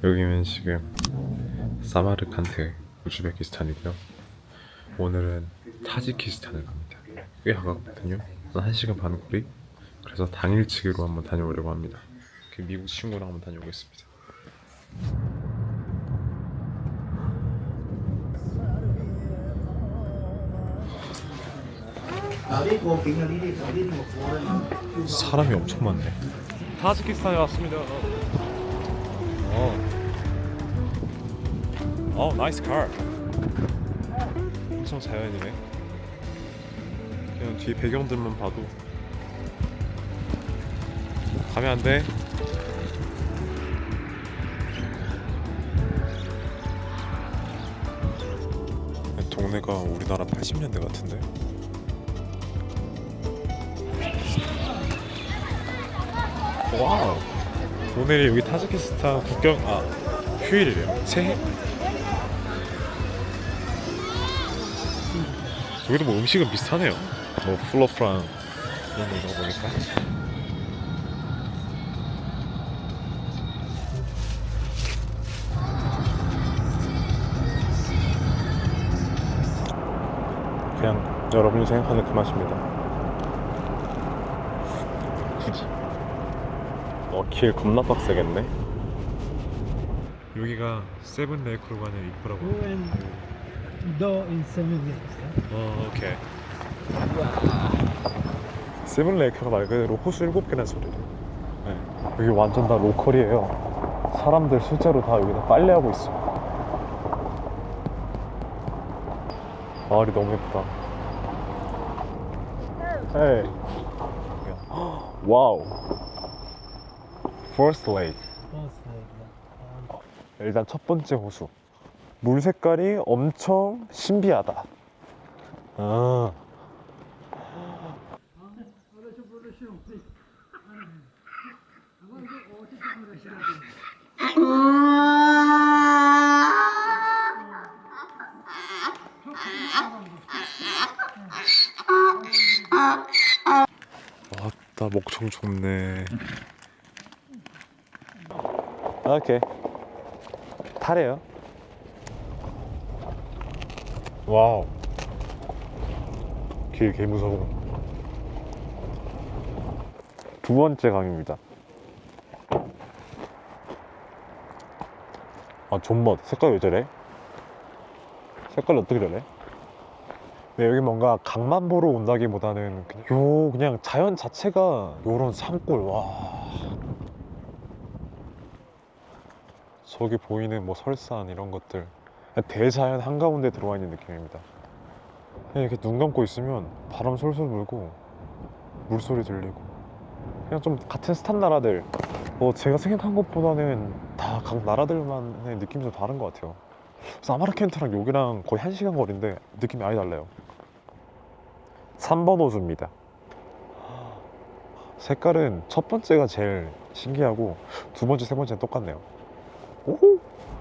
여기는 지금 사마르칸트 우즈베키스탄이고요. 오늘은 타지키스탄을 갑니다. 꽤 가깝거든요. 한 1시간 반 거리. 그래서 당일치기로 한번 다녀오려고 합니다. 미국 친구랑 한번 다녀오겠습니다. 사람이 엄청 많네. 타지키스탄에 왔습니다. 나이스 카. 엄청 자연이네. 그냥 뒤에 배경들만 봐도 가면 안 돼. 동네가 우리나라 80년대 같은데. 와우. 오늘이 여기 타지키스탄 국경 휴일이래요. 새해? 여기도 뭐 음식은 비슷하네요. 뭐 플러프랑 이런 거 보니까. 그냥 여러분이 생각하는 그 맛입니다. 굳이. 길 겁나 빡세겠네. 여기가 세븐레이크로 가는 입구라고. Do in 7 minutes. 오케이. 세븐레이크가 말 그대로 호수 7개라는 소리래. 네. 여기 완전 다 로컬이에요. 사람들 실제로 다 여기다 빨래하고 있어. 마을이 너무 예쁘다. 헤이. 와우. First Lake. 일단 첫 번째 호수. 물 색깔이 엄청 신비하다. 왔다, 목청 좋네. 오케이. 타래요. 와우. 길 개 무서워. 두 번째 강입니다. 존멋. 색깔 왜 저래? 색깔이 어떻게 저래? 네, 여기 뭔가 강만 보러 온다기보다는 그냥 자연 자체가 요런 산골. 와. 저기 보이는 뭐 설산 이런 것들, 대자연 한가운데 들어와 있는 느낌입니다. 그냥 이렇게 눈 감고 있으면 바람 솔솔 불고 물소리 들리고, 그냥 좀 같은 스탄 나라들, 제가 생각한 것보다는 다 각 나라들만의 느낌이 좀 다른 것 같아요. 그래서 아마르켄트랑 여기랑 거의 1시간 거리인데 느낌이 아예 달라요. 3번 호수입니다. 색깔은 첫 번째가 제일 신기하고 두 번째, 세 번째는 똑같네요. 오호!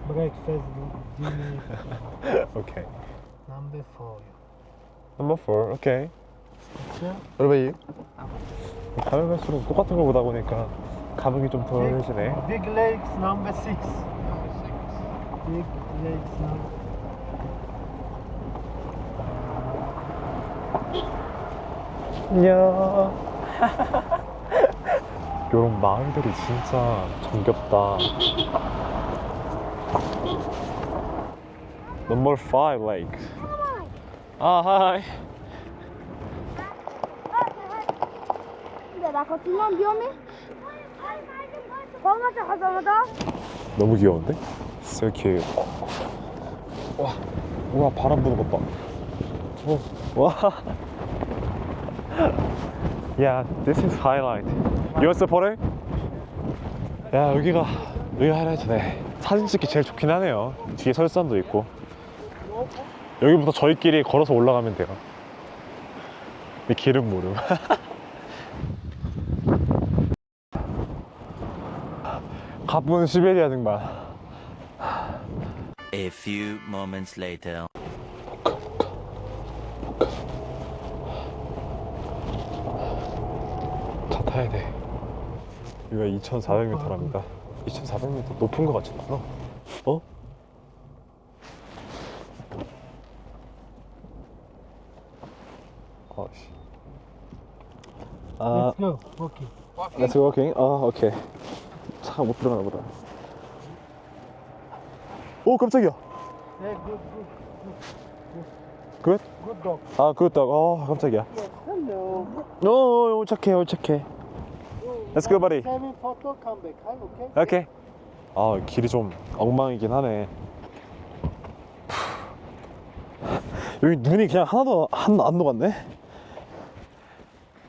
Breakfast dinner. 오케이. Number 4. Number 4, 오케이. What about you? 가면 갈수록 똑같은 걸 보다 보니까 감흥이 좀 덜해지네. Big Lakes number 6. Big Lakes number. 안녕. 요런 마을들이 진짜 정겹다. Number 5 lake. Hi. 너무 귀여운데? So cute. 와, 바람 부는 것 봐. 와. Yeah, this is highlight. You want supporter? 야, 여기가 하이라이트네. 사진 찍기 제일 좋긴 하네요. 뒤에 설산도 있고. 여기부터 저희끼리 걸어서 올라가면 돼요. 이 길은 모름. 가쁜 시베리아 등반. A few moments later. 차 타야 돼. 여기가 2,400m랍니다. 2,400m 높은 거 같지 않아? 어? 아씨. 아, Let's go. Okay. let's go walking. 아, 오케이. 차가 못 들어가나 보다. 오, 깜짝이야. Yeah, good, good. 굿? Good dog. 아, 굿다. 아, 깜짝이야. Hello. 오, 착해, 착해. Let's go, buddy. Having photo, come back. Hi, okay? 오케이. 아, 길이 좀 엉망이긴 하네. 여기 눈이 그냥 하나도 안 녹았네.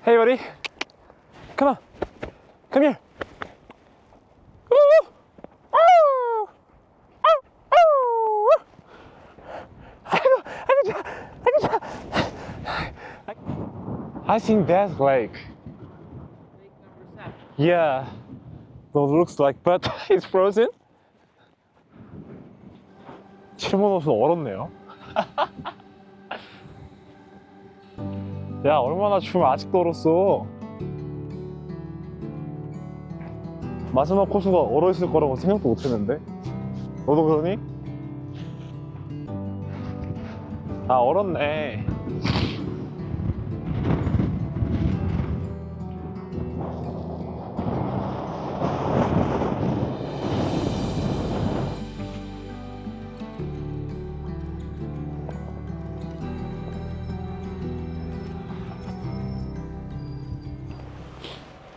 Hey, buddy. Come on. Come here. I think that's lake. Lake number 7. Yeah. Well, it looks like, but it's frozen. 칠몬 옷은 얼었네요. 야, 얼마나 추우면 아직도 얼었어. 마지막 코스가 얼어있을 거라고 생각도 못했는데. 너도 그러니? 아, 얼었네.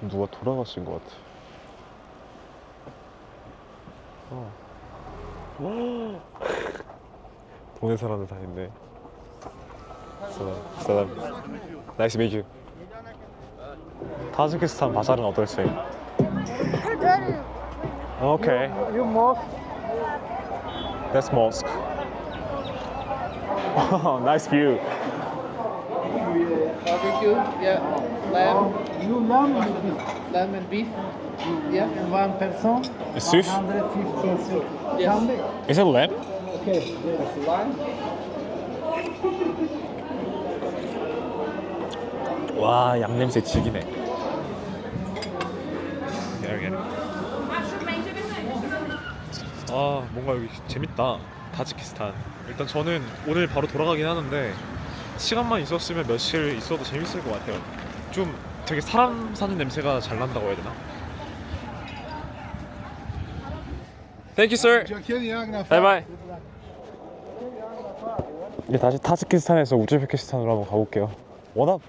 누가 돌아가신 것 같아. 동네 사람들 다 있네. 사람. Nice to meet you. 타지키스탄 바자르는 어떨지? Okay, You mosque. that's mosque. Nice view. Barbecue, yeah. Lamb, You lamb and beef. lamb and beef. Yeah. And one person. Beef? 150. Yes. Come back. Is it lamb? Okay. Yes. 와, 양 냄새 지기네. 아, 뭔가 여기 재밌다. 타지키스탄. 일단 저는 오늘 바로 돌아가긴 하는데 시간만 있었으면 며칠 있어도 재밌을 것 같아요. 좀 되게 사람 사는 냄새가 잘 난다고 해야 되나? Thank you, sir. Bye bye. 이제 다시 타지키스탄에서 우즈베키스탄으로 한번 가볼게요. 워낙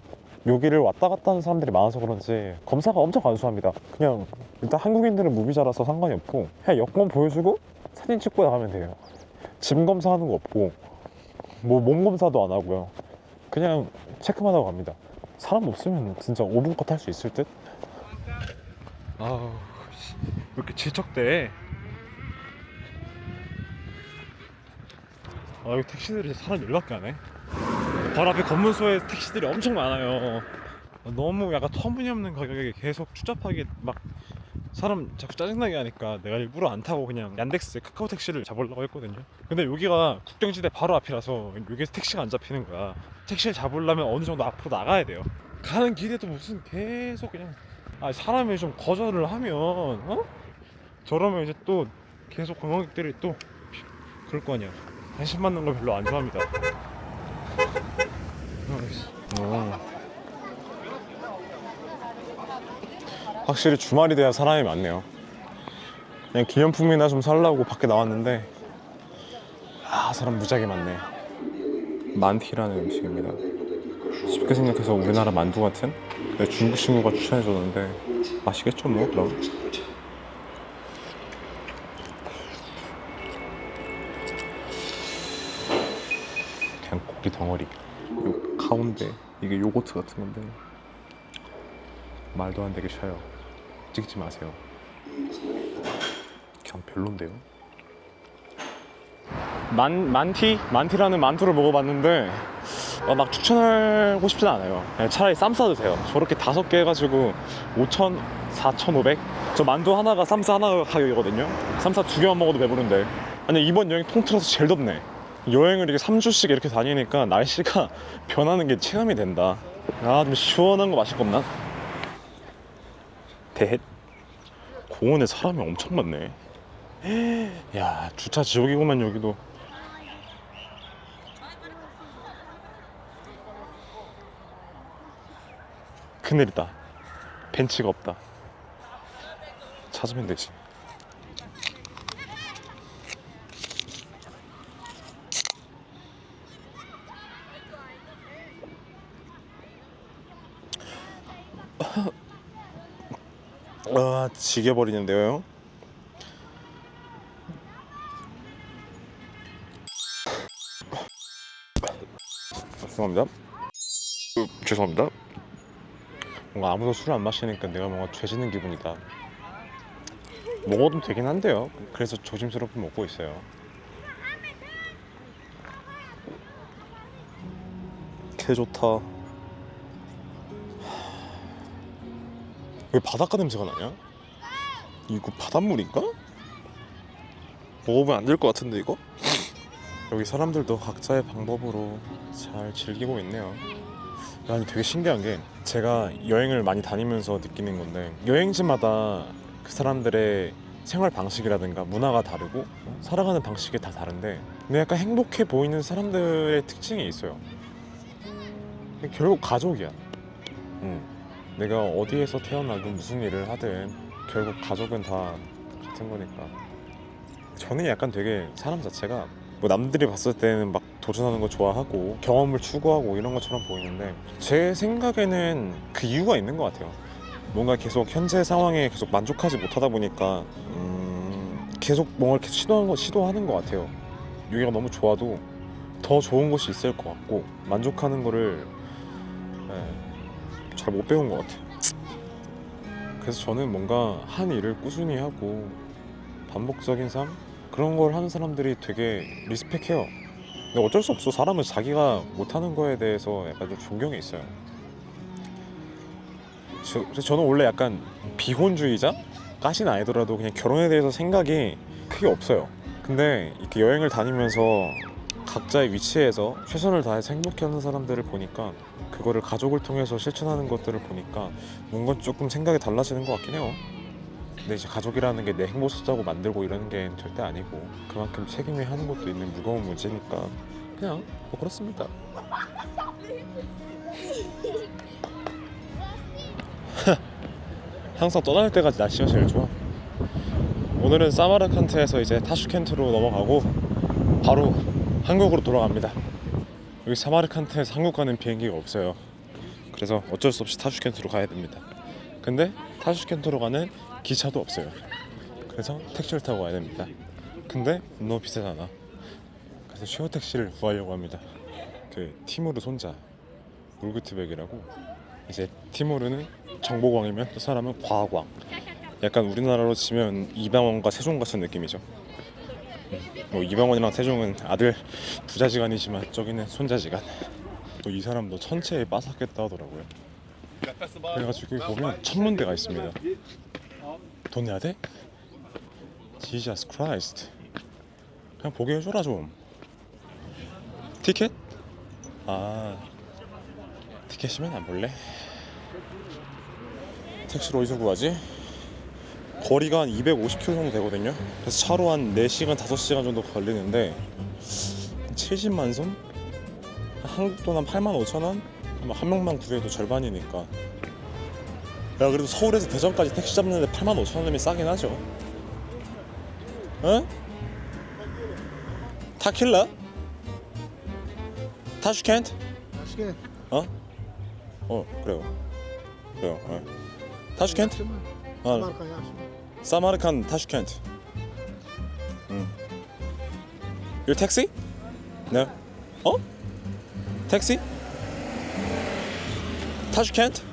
여기를 왔다 갔다 하는 사람들이 많아서 그런지 검사가 엄청 간소합니다. 그냥 일단 한국인들은 무비자라서 상관이 없고 그냥 여권 보여주고 사진 찍고 나가면 돼요. 짐 검사하는 거 없고 뭐 몸 검사도 안 하고요. 그냥 체크만 하고 갑니다. 사람 없으면 진짜 5분껏 탈 수 있을 듯? 아우, 왜 이렇게 질척대? 아, 여기 택시들이 사람 열받게 하네. 바로 앞에 검문소에 택시들이 엄청 많아요. 너무 약간 터무니없는 가격에 계속 추잡하게 막 사람 자꾸 짜증나게 하니까 내가 일부러 안 타고 그냥 얀덱스 카카오 택시를 잡으려고 했거든요. 근데 여기가 국경지대 바로 앞이라서 여기서 택시가 안 잡히는 거야. 택시를 잡으려면 어느 정도 앞으로 나가야 돼요. 가는 길에도 무슨 계속 그냥 사람이 좀 거절을 하면 저러면 이제 또 계속 관광객들이 또 그럴 거 아니야. 관심 받는 걸 별로 안 좋아합니다. 확실히 주말이 돼야 사람이 많네요. 그냥 기념품이나 좀 살라고 밖에 나왔는데 사람 무지하게 많네. 만티라는 음식입니다. 쉽게 생각해서 우리나라 만두 같은? 근데 중국 친구가 추천해줬는데 맛있겠죠 뭐 그럼. 그냥 고기 덩어리 요 가운데 이게 요거트 같은 건데 말도 안 되게 셔요. 찍지 마세요. 그냥 별론데요. 만티라는 만두를 먹어봤는데 막 추천하고 싶진 않아요. 그냥 차라리 쌈싸 드세요. 저렇게 5개 해가지고 5,000, 4,500? 저 만두 하나가 쌈싸 하나 가격이거든요. 쌈싸 2개만 먹어도 배부른데. 아니 이번 여행 통틀어서 제일 덥네. 여행을 이렇게 3주씩 이렇게 다니니까 날씨가 변하는 게 체감이 된다. 좀 시원한 거 마실 겁나? 대헷. 공원에 사람이 엄청 많네. 야, 주차 지옥이구만 여기도. 큰일이다. 벤치가 없다. 찾으면 되지. 아, 지겨버리는데요. 죄송합니다. 죄송합니다. 뭔가 아무도 술을 안 마시니까 내가 뭔가 죄지는 기분이다. 먹어도 되긴 한데요. 그래서 조심스럽게 먹고 있어요. 개 좋다. 왜 바닷가 냄새가 나냐? 이거 바닷물인가? 먹으면 안 될 것 같은데 이거? 여기 사람들도 각자의 방법으로 잘 즐기고 있네요. 아니, 되게 신기한 게 제가 여행을 많이 다니면서 느끼는 건데 여행지마다 그 사람들의 생활 방식이라든가 문화가 다르고 살아가는 방식이 다 다른데 근데 약간 행복해 보이는 사람들의 특징이 있어요. 결국 가족이야. 내가 어디에서 태어나든 무슨 일을 하든 결국 가족은 다 같은 거니까. 저는 약간 되게 사람 자체가 뭐 남들이 봤을 때는 막 도전하는 거 좋아하고 경험을 추구하고 이런 것처럼 보이는데 제 생각에는 그 이유가 있는 것 같아요. 뭔가 계속 현재 상황에 계속 만족하지 못하다 보니까 계속 뭔가를 계속 시도하는 것 같아요. 여기가 너무 좋아도 더 좋은 곳이 있을 것 같고 만족하는 거를 잘 못 배운 것 같아요. 그래서 저는 뭔가 한 일을 꾸준히 하고 반복적인 삶? 그런 걸 하는 사람들이 되게 리스펙해요. 근데 어쩔 수 없어. 사람은 자기가 못하는 거에 대해서 약간 좀 존경이 있어요. 그래서 저는 원래 약간 비혼주의자? 까진 아니더라도 그냥 결혼에 대해서 생각이 크게 없어요. 근데 이렇게 여행을 다니면서 각자의 위치에서 최선을 다해서 행복해하는 사람들을 보니까 그거를 가족을 통해서 실천하는 것들을 보니까 뭔가 조금 생각이 달라지는 것 같긴 해요. 근데 이제 가족이라는 게 내 행복 찾자고 만들고 이러는 게 절대 아니고 그만큼 책임이 하는 것도 있는 무거운 문제니까 그냥 뭐 그렇습니다. 항상 떠날 때가 날씨가 제일 좋아. 오늘은 사마르칸트에서 이제 타슈켄트로 넘어가고 바로 한국으로 돌아갑니다. 여기 사마르칸트에서 한국 가는 비행기가 없어요. 그래서 어쩔 수 없이 타슈켄트로 가야 됩니다. 근데 타슈켄트로 가는 기차도 없어요. 그래서 택시를 타고 가야 됩니다. 근데 너무 비싸잖아. 그래서 쉐어 택시를 구하려고 합니다. 그 티무르 손자 울그트백이라고. 이제 티무르는 정보광이면 또 사람은 과광. 약간 우리나라로 치면 이방원과 세종 같은 느낌이죠. 뭐 이방원이랑 세종은 아들 부자지간이지만 저기는 손자지간. 또 이 사람도 천체에 빠삭했다 하더라고요. 그래가지고 여기 보면 천문대가 있습니다. 돈 내야 돼? 지저스 크라이스트. 그냥 보게 해줘라 좀. 티켓? 아, 티켓이면 안 볼래? 택시를 어디서 구하지? 거리가 한 250km 정도 되거든요. 그래서 차로 한 4시간, 5시간 정도 걸리는데 70만 선? 한국 돈 한 85,000원? 한 명만 구해도 절반이니까. 야, 그래도 서울에서 대전까지 택시 잡는데 85,000원이면 싸긴 하죠. 어? 타킬라? 타슈켄트? Taşkent. 어? 그래요. 타슈켄트? Marka yaşlı. 사마르칸 타슈켄트. Your taxi? No. 택시? 타슈켄트?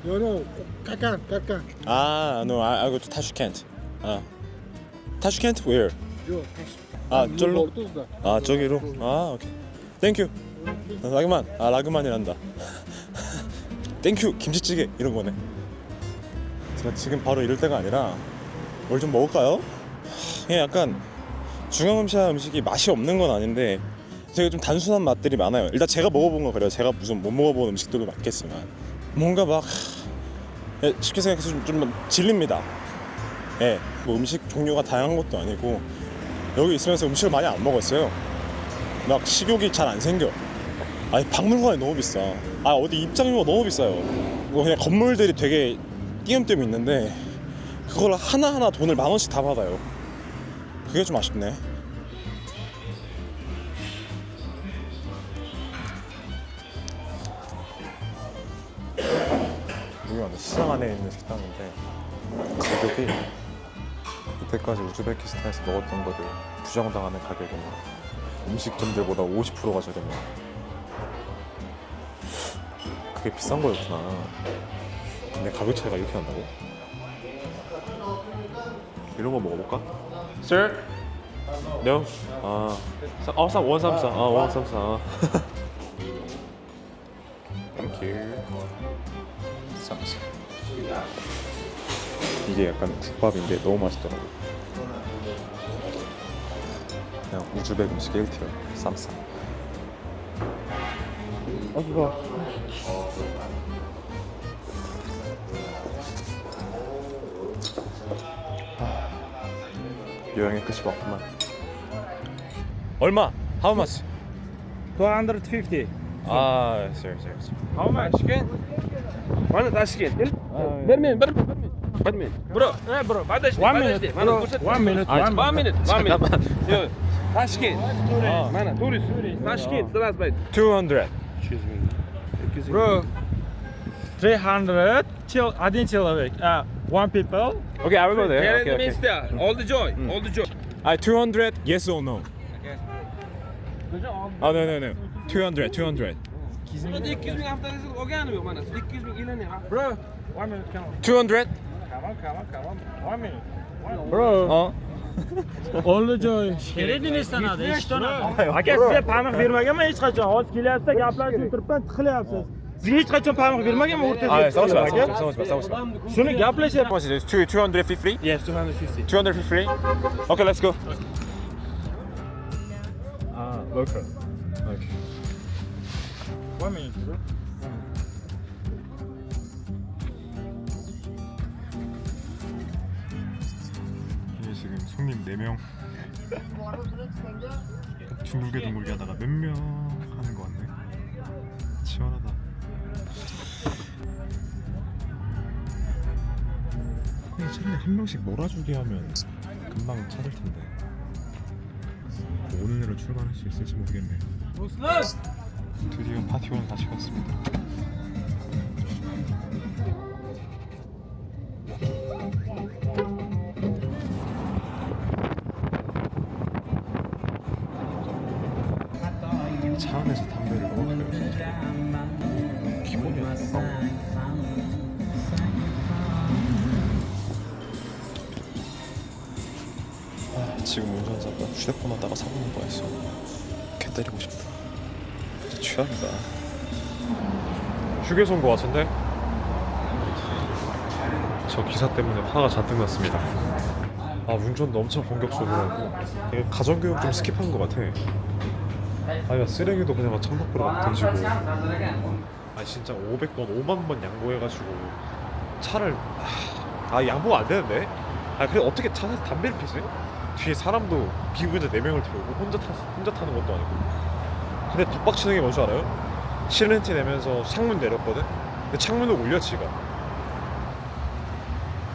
Yo no. Kakan. 아, no, I go to 타슈켄트. 타슈켄트 where? Yo. 아, 절로? Ortuz'da. 아, 저기로? 아, 오케이. 땡큐. 라그만. 아, 라그만이란다. 땡큐. 김치찌개 이런 거네. 제가 지금 바로 이럴 때가 아니라 뭘 좀 먹을까요? 그냥 약간 중앙아시아 음식이 맛이 없는 건 아닌데 되게 좀 단순한 맛들이 많아요. 일단 제가 먹어본 거 그래요. 제가 무슨 못 먹어본 음식들도 많겠지만 뭔가 막 쉽게 생각해서 좀 질립니다. 예, 뭐 음식 종류가 다양한 것도 아니고 여기 있으면서 음식을 많이 안 먹었어요. 막 식욕이 잘 안 생겨. 아니 박물관이 너무 비싸. 아 어디 입장료가 너무 비싸요. 뭐 그냥 건물들이 되게 띄엄띄엄 있는데 그걸 하나하나 돈을 10,000원씩 다 받아요. 그게 좀 아쉽네. 여기 완전 시장 안에 있는 식당인데 가격이 이때까지 우즈베키스탄에서 먹었던 거를 부정당하는 가격이네. 음식점들보다 50%가 저렴해. 그게 비싼 거였구나. 근데 가격 차이가 이렇게 난다고? 이런 거 먹어볼까? Sir? No? 원삼사. 원삼사. Thank you. 쌈싸. 이게 약간 국밥인데 너무 맛있더라고. 그냥 우즈벡 음식 1티어 쌈싸. 이거 여행의 끝이 왔구만. 얼마? How much? 250. 아, sir. How much? Mana Tashkent? Bermin. Bro, bro, подожди, 1 minute. Mana Bro, ko'rsat. 1 minute. 1 minute. Yo, Tashkent. Mana turist. Tashkent, сразу bayt. 200. Excuse me. Bro, 300. Один человек. One people. Okay, I will go there. Here means there. All the joy. 200. Yes or no? No. 200. 200 ming avtobusga olganim yo'q mana. 200 ming ilani. Bro, 1 minute. Come on. 200? Come on. 1 minute. Bro. Oldi joy. Kerediniz sanadi, eshitona. Aka sizga pamuk bermaganman hech qachon. Hozir kelyapsiz, gaplashib turibman, tiqilyapsiz. Sizga hech qachon pamuk bermaganman o'rtaga. 싸우지 마. Shuni gaplashyapmiz. How much is this? 250? Yes, 250. 250? Okay, let's go. Local. Okay. 1 minute, bro. 이게 지금 손님 4명 둥글게 하다가 몇 명 하는 거 같네. 시원하다. 차라리 한 명씩 몰아주게 하면 금방 찾을 텐데. 오늘 내로 출발할 수 있을지 모르겠네요. 드디어 파티원을 다시 갔습니다. 차 안에서 담배를 먹어요. 기본이야. 지금 운전자가 휴대폰 하다가 사고 난 거였어. 개 때리고 싶다. 진짜 취약이다. 휴게소인 거 같은데? 저 기사 때문에 화가 잔뜩 났습니다. 운전도 엄청 공격적으로 하고 이게 가정교육 좀 스킵한 거 같아. 막 쓰레기도 그냥 막 창밖으로 막 던지고. 진짜 500번, 5만 번 양보해가지고 차를 양보가 안 되는데? 근데 어떻게 차에서 담배를 피지? 뒤에 사람도 비운전자 4명을 태우고 혼자 타는 것도 아니고. 근데 더 빡치는 게 뭔지 알아요? 실렌티 내면서 창문 내렸거든? 근데 창문을 올려 지가.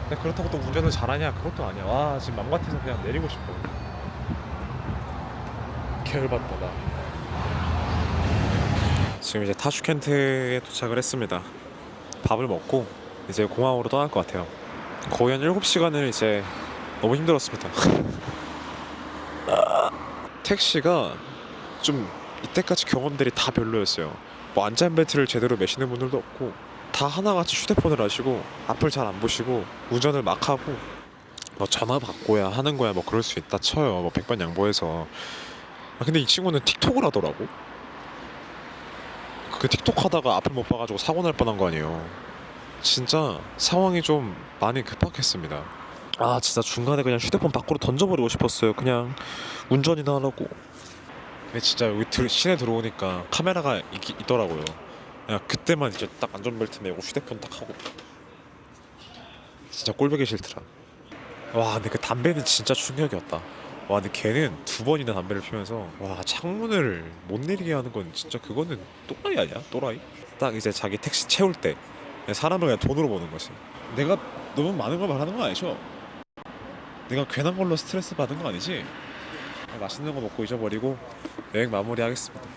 근데 그렇다고 또 운전을 잘하냐? 그것도 아니야. 와 지금 맘 같아서 그냥 내리고 싶어. 개열받다 나. 지금 이제 타슈켄트에 도착을 했습니다. 밥을 먹고 이제 공항으로 떠날 것 같아요. 거의 한 7시간을 이제 너무 힘들었습니다. 택시가 좀 이때까지 경험들이 다 별로였어요. 뭐 안전벨트를 제대로 매시는 분들도 없고 다 하나같이 휴대폰을 하시고 앞을 잘 안 보시고 운전을 막 하고 뭐 전화 받고야 하는 거야 뭐 그럴 수 있다 쳐요. 뭐 100번 양보해서. 근데 이 친구는 틱톡을 하더라고. 그 틱톡 하다가 앞을 못 봐가지고 사고 날 뻔한 거 아니에요. 진짜 상황이 좀 많이 급박했습니다. 진짜 중간에 그냥 휴대폰 밖으로 던져버리고 싶었어요. 그냥 운전이나 하라고. 근데 진짜 여기 시내 들어오니까 카메라가 있더라고요. 그냥 그때만 이제 딱 안전벨트 매고 휴대폰 딱 하고. 진짜 꼴보기 싫더라. 와 근데 그 담배는 진짜 충격이었다. 와 근데 걔는 2번이나 담배를 피면서 와 창문을 못 내리게 하는 건 진짜 그거는 또라이 아니야? 또라이? 딱 이제 자기 택시 채울 때 그냥 사람을 그냥 돈으로 보는 거지. 내가 너무 많은 걸 말하는 건 아니죠? 내가 괜한 걸로 스트레스 받은 거 아니지? 맛있는 거 먹고 잊어버리고 여행 마무리하겠습니다.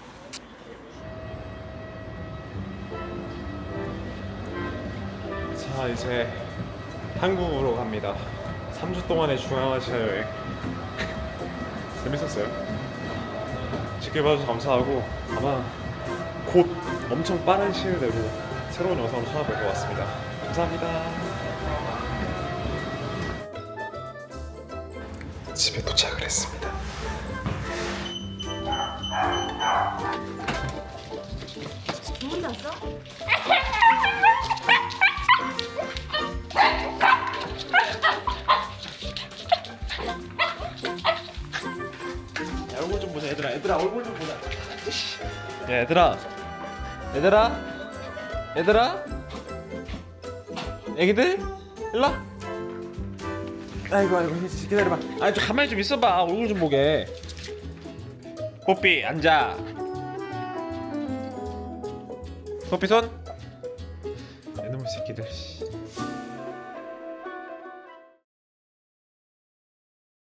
자 이제 한국으로 갑니다. 3주 동안의 중앙아시아 여행 재밌었어요. 지켜봐주셔서 감사하고 아마 곧 엄청 빠른 시일 내로 새로운 영상으로 찾아뵐 것 같습니다. 감사합니다. 집에 도착을 했습니다. 얼굴 좀 보자 얘들아 얼굴 좀 보자. 야 얘들아 애기들 일로 와. 아이고 기다려봐. 아니 좀 가만히 좀 있어봐. 얼굴 좀 보게. 뽀삐 앉아. 뽀삐 손. 이놈의 새끼들.